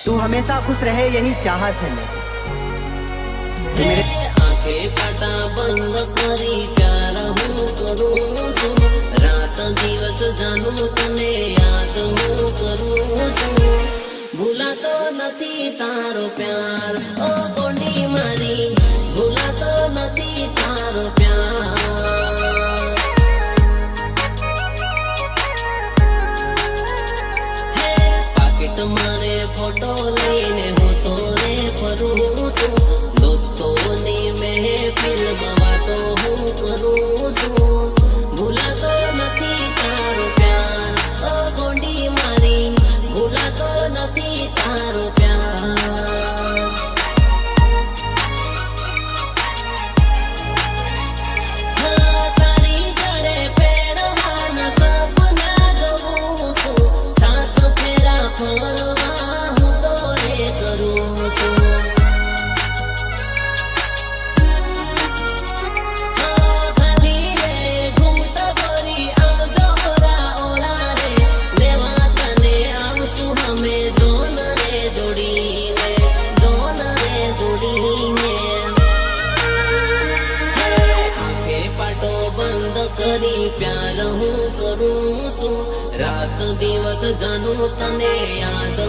तू हमेशा खुश रहे यही चाहत है मेरी। आंखें पाटा बंद करी प्यार हूँ करूँ છું રાત દિવસ જાનું તને યાદ હું કરું છું ભૂલાતો નથી તારો પ્યાર ઓ કોંડી મારી ભૂલાતો નથી તારો પ્યાર પાકીટ મારે ફોટો લઈને હું તો રે ફરું છું દોસ્તોની મહેફિલમાં વાતો હું કરું છું ભૂલાતો નથી તારો પ્યાર ઓ કોંડી મારી ભૂલાતો નથી તારો પ્યાર તારી જડે પેડવાના સપના જોઉં છું સાત ફેરા ફરવા હું તો રે કરું છું प्यार हूँ करूँ છું રાત દિવસ જાનું તને યાદ